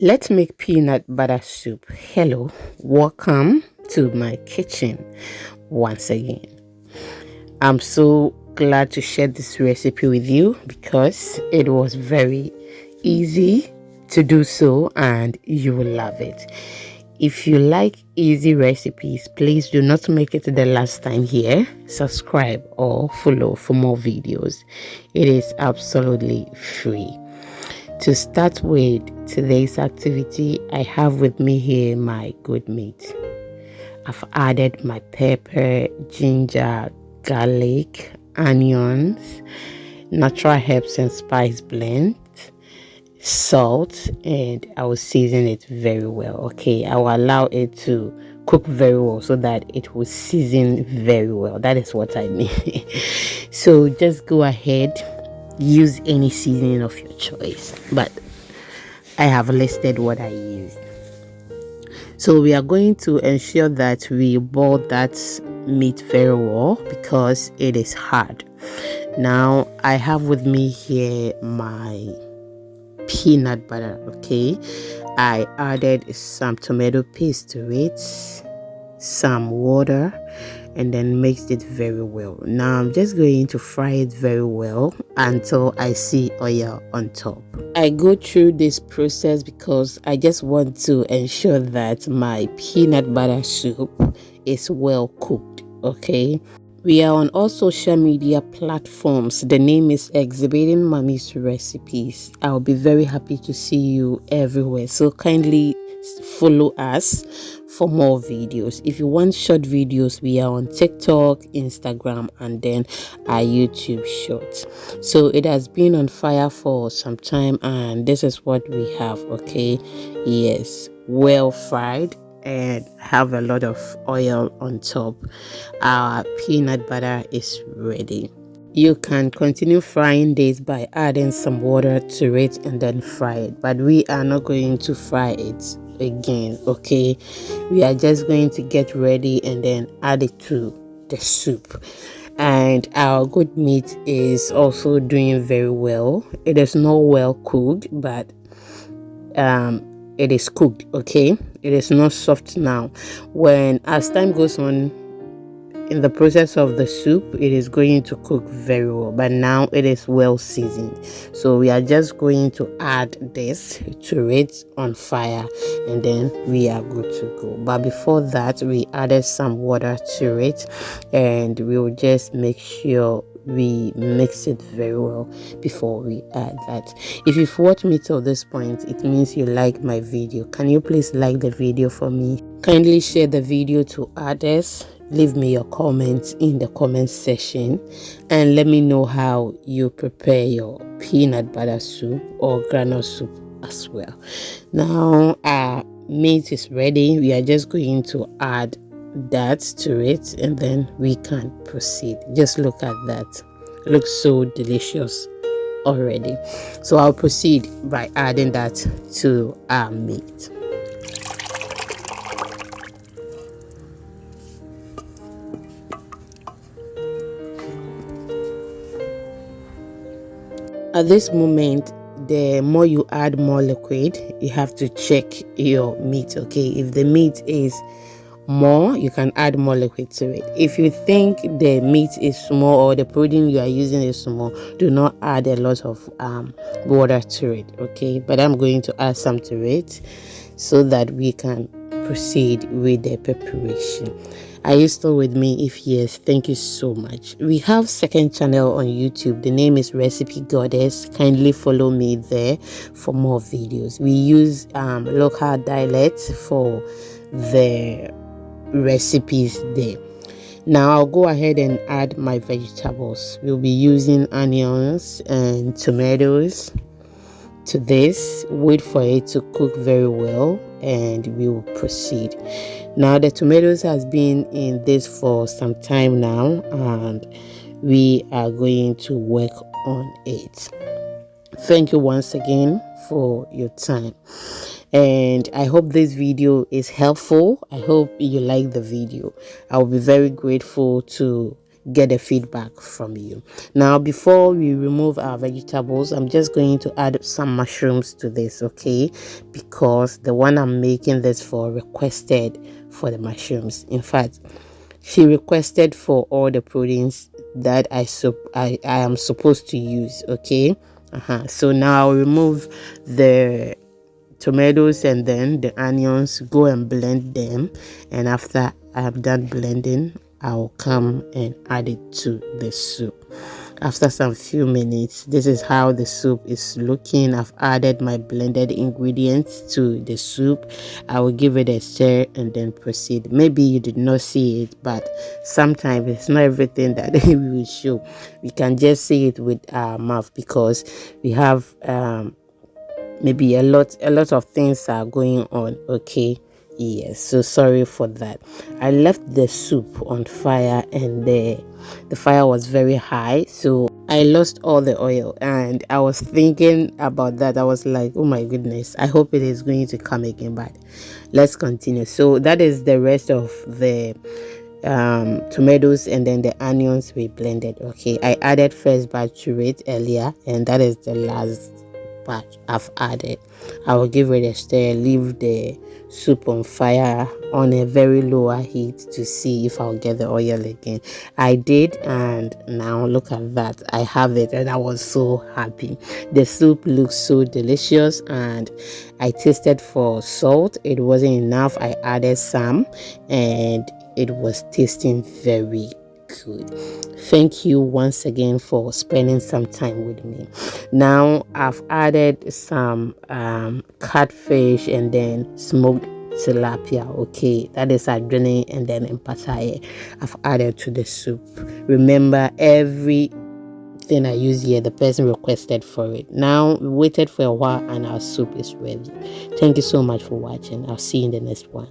Let's make peanut butter soup. Hello, welcome to my kitchen once again. I'm so glad to share this recipe with you because it was very easy to do so and you will love it. If you like easy recipes, please do not make it the last time here. Subscribe or follow for more videos. It is absolutely free. To start with today's activity, I have with me here my good meat. I've added my pepper, ginger, garlic, onions, natural herbs and spice blend, salt, and I will season it very well. Okay, I will allow it to cook very well so that it will season very well. That is what I mean. So just go ahead, use any seasoning of your choice, but I have listed what I used. So we are going to ensure that we boil that meat very well because it is hard. Now I have with me here my peanut butter. Okay, I added some tomato paste to it, some water, and then mixed it very well. Now I'm just going to fry it very well until I see oil on top. I go through this process because I just want to ensure that my peanut butter soup is well cooked. Okay, we are on all social media platforms. The name is Exhibiting Mommy's Recipes. I'll be very happy to see you everywhere, so kindly follow us for more videos. If you want short videos, we are on TikTok, Instagram, and then our YouTube shorts. So it has been on fire for some time and this is what we have. Okay, yes, well fried and have a lot of oil on top. Our peanut butter is ready. You can continue frying this by adding some water to it and then fry it, but we are not going to fry it again. Okay, we are just going to get ready and then add it to the soup. And our good meat is also doing very well. It is not well cooked, but it is cooked. Okay, it is not soft now. When as time goes on in the process of the soup, it is going to cook very well, but now it is well seasoned. So we are just going to add this to it on fire and then we are good to go. But before that, we added some water to it and we will just make sure we mix it very well before we add that. If you've watched me till this point, it means you like my video. Can you please like the video for me? Kindly share the video to others. Leave me your comments in the comment section and let me know how you prepare your peanut butter soup or groundnut soup as well. Now our meat is ready. We are just going to add that to it and then we can proceed. Just look at that. It looks so delicious already. So I'll proceed by adding that to our meat. At this moment, the more you add more liquid, you have to check your meat. Okay, if the meat is more, you can add more liquid to it. If you think the meat is small or the protein you are using is small, do not add a lot of water to it. Okay, but I'm going to add some to it so that we can proceed with the preparation. Are you still with me? If yes, thank you so much. We have second channel on YouTube. The name is Recipe Goddess. Kindly follow me there for more videos. We use local dialects for the recipes there. Now I'll go ahead and add my vegetables. We'll be using onions and tomatoes to this. Wait for it to cook very well and we will proceed. Now the tomatoes has been in this for some time now and we are going to work on it. Thank you once again for your time and I hope this video is helpful. I hope you like the video. I will be very grateful to get a feedback from you. Now, before we remove our vegetables, I'm just going to add some mushrooms to this, okay? Because the one I'm making this for requested for the mushrooms. In fact, she requested for all the proteins that I am supposed to use, okay? So now I'll remove the tomatoes and then the onions, go and blend them, and after I have done blending, I'll come and add it to the soup. After some few minutes, this is how the soup is looking. I've added my blended ingredients to the soup. I will give it a stir and then proceed. Maybe you did not see it, but sometimes it's not everything that we will show. We can just see it with our mouth because we have maybe a lot of things are going on, okay? Yes, so sorry for that. I left the soup on fire and the fire was very high, so I lost all the oil, and I was thinking about that. I was like, oh my goodness, I hope it is going to come again, but let's continue. So that is the rest of the tomatoes and then the onions we blended, okay? I added first batch to it earlier, and that is the last batch I've added. I will give it a stir, leave the soup on fire on a very lower heat to see if I'll get the oil again. I did, and now look at that, I have it, and I was so happy. The soup looks so delicious, and I tasted for salt. It wasn't enough. I added some, and it was tasting very good. Thank you once again for spending some time with me. Now I've added some catfish and then smoked tilapia, okay? That is adrenaline and then empataye I've added to the soup. Remember, everything I use here, the person requested for it. Now we waited for a while and our soup is ready. Thank you so much for watching. I'll see you in the next one.